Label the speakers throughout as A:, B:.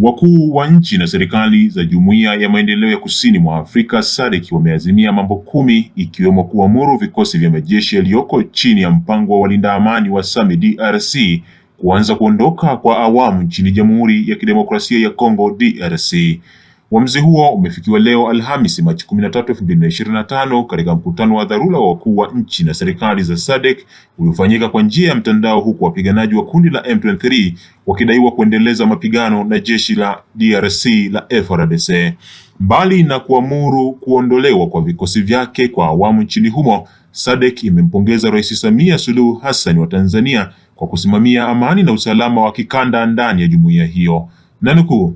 A: Wakuu wa nchi na serikali za Jumuiya ya Maendeleo ya Kusini mwa Afrika SADC wameazimia mambo 10 ikiwemo kuamuru vikosi vya majeshi yaliyoko chini ya mpango wa walinda amani wa SAMI DRC kuanza kuondoka kwa awamu nchini Jamhuri ya Kidemokrasia ya Kongo DRC. Uamuzi huo umefikiwa leo Alhamisi Machi 13, 2025 katika mkutano wa dharura wa wakuu wa nchi na serikali za SADC uliofanyika kwa njia ya mtandao, huku wapiganaji wa kundi la M23 wakidaiwa kuendeleza mapigano na jeshi la DRC la FARDC. Mbali na kuamuru kuondolewa kwa vikosi vyake kwa awamu nchini humo, SADC imempongeza Rais Samia Suluhu Hassan wa Tanzania kwa kusimamia amani na usalama wa kikanda ndani ya jumuiya hiyo. Nanukuu,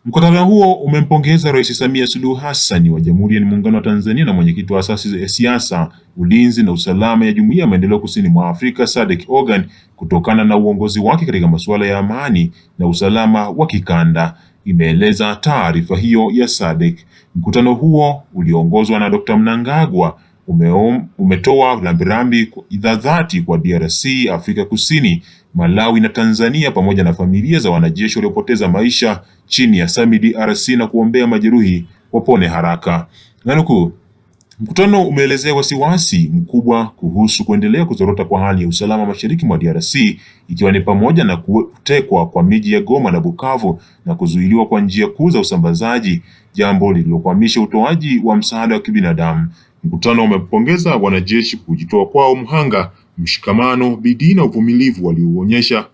A: mkutano huo umempongeza Rais Samia Suluhu Hassan wa Jamhuri ya Muungano wa Tanzania na mwenyekiti wa asasi ya siasa, ulinzi na usalama ya Jumuiya ya Maendeleo Kusini mwa Afrika SADC organ kutokana na uongozi wake katika masuala ya amani na usalama wa kikanda, imeeleza taarifa hiyo ya SADC. Mkutano huo ulioongozwa na Dr. Mnangagwa umetoa rambirambi za dhati kwa DRC, Afrika Kusini, Malawi na Tanzania pamoja na familia za wanajeshi waliopoteza maisha chini ya SAMI DRC na kuombea majeruhi wapone haraka. Nanukuu, mkutano umeelezea wasiwasi mkubwa kuhusu kuendelea kuzorota kwa hali ya usalama mashariki mwa DRC, ikiwa ni pamoja na kutekwa kwa miji ya Goma na Bukavu na kuzuiliwa kwa njia kuu za usambazaji, jambo lililokwamisha utoaji wa msaada wa kibinadamu. Mkutano umepongeza wanajeshi kujitoa kwao mhanga, mshikamano, bidii na uvumilivu walioonyesha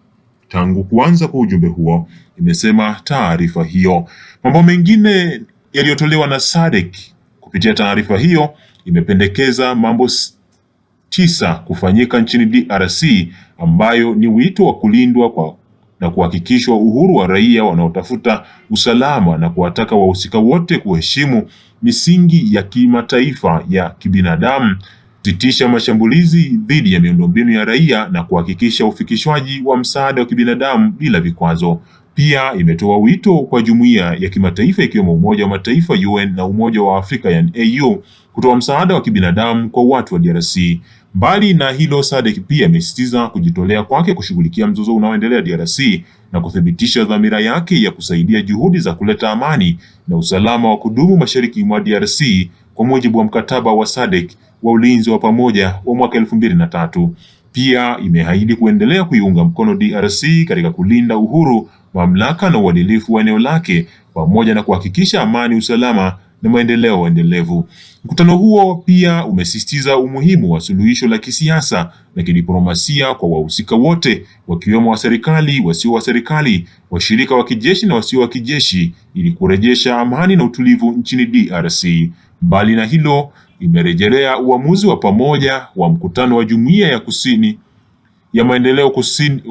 A: tangu kuanza kwa ujumbe huo, imesema taarifa hiyo. Mambo mengine yaliyotolewa na SADC kupitia taarifa hiyo imependekeza mambo 9 kufanyika nchini DRC, ambayo ni wito wa kulindwa na kuhakikishwa uhuru wa raia wanaotafuta usalama na kuwataka wahusika wote kuheshimu misingi ya kimataifa ya kibinadamu, kusitisha mashambulizi dhidi ya miundombinu ya raia na kuhakikisha ufikishwaji wa msaada wa kibinadamu bila vikwazo. Pia imetoa wito kwa jumuiya ya kimataifa ikiwemo Umoja wa Mataifa UN na Umoja wa Afrika yani AU kutoa msaada wa kibinadamu kwa watu wa DRC. Mbali na hilo, SADC pia imesisitiza kujitolea kwake kushughulikia mzozo unaoendelea DRC na kuthibitisha dhamira yake ya kusaidia juhudi za kuleta amani na usalama wa kudumu mashariki mwa DRC kwa mujibu wa mkataba wa SADC wa ulinzi wa pamoja wa mwaka 2003. Pia imeahidi kuendelea kuiunga mkono DRC katika kulinda uhuru, mamlaka na uadilifu wa eneo lake pamoja na kuhakikisha amani, usalama na maendeleo endelevu. Mkutano huo pia umesisitiza umuhimu wa suluhisho la kisiasa na kidiplomasia kwa wahusika wote, wakiwemo wa serikali, wasio wa serikali, washirika wa kijeshi na wasio wa kijeshi, ili kurejesha amani na utulivu nchini DRC. Mbali na hilo, imerejelea uamuzi wa pamoja wa mkutano wa Jumuiya ya Kusini ya Maendeleo Kusini,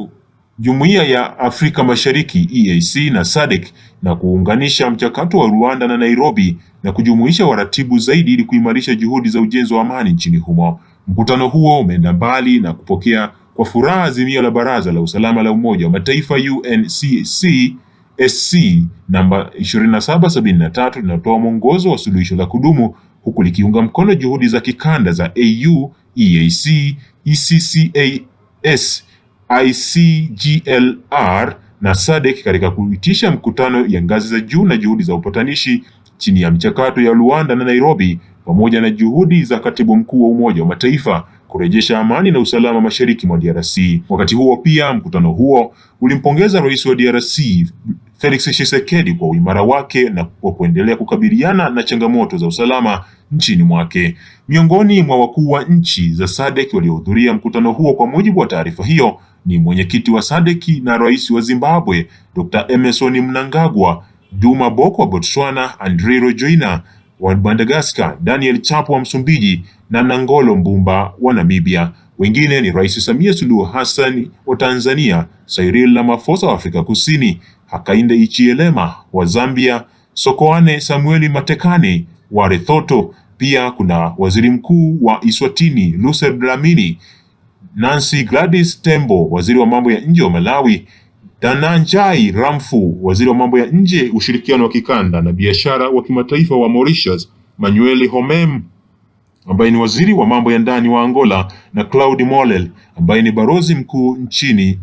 A: Jumuiya ya Afrika Mashariki EAC na SADC na kuunganisha mchakato wa Rwanda na Nairobi na kujumuisha waratibu zaidi ili kuimarisha juhudi za ujenzi wa amani nchini humo. Mkutano huo umeenda mbali na kupokea kwa furaha azimio la Baraza la Usalama la Umoja wa Mataifa UNSC namba 2773 linatoa mwongozo wa suluhisho la kudumu, huku likiunga mkono juhudi za kikanda za AU, EAC, ECCAS, ICGLR na SADC katika kuitisha mkutano ya ngazi za juu na juhudi za upatanishi chini ya mchakato ya Luanda na Nairobi, pamoja na juhudi za Katibu Mkuu wa Umoja wa Mataifa kurejesha amani na usalama mashariki mwa DRC. Wakati huo pia, mkutano huo ulimpongeza Rais wa DRC Felix Tshisekedi kwa uimara wake na kwa kuendelea kukabiliana na changamoto za usalama nchini mwake. Miongoni mwa wakuu wa nchi za SADC waliohudhuria mkutano huo kwa mujibu wa taarifa hiyo ni mwenyekiti wa SADC na Rais wa Zimbabwe Dr. Emmerson Mnangagwa, Duma Boko wa Botswana, Andry Rajoelina wa Madagascar, Daniel Chapo wa Msumbiji na Nangolo Mbumba wa Namibia. Wengine ni Rais Samia Suluhu Hassan wa Tanzania, Cyril Ramaphosa wa Afrika Kusini, Hakainde Hichilema wa Zambia, Sokoane Samuel Matekane wa Lesotho. Pia kuna Waziri Mkuu wa Eswatini Lucas Dlamini, Nancy Gladys Tembo, Waziri wa Mambo ya Nje wa Malawi, Dananjai Ramfu, Waziri wa Mambo ya Nje, Ushirikiano wa Kikanda na Biashara wa Kimataifa wa Mauritius, Manuel Homem ambaye ni Waziri wa Mambo ya Ndani wa Angola na Claude Molel ambaye ni Balozi Mkuu nchini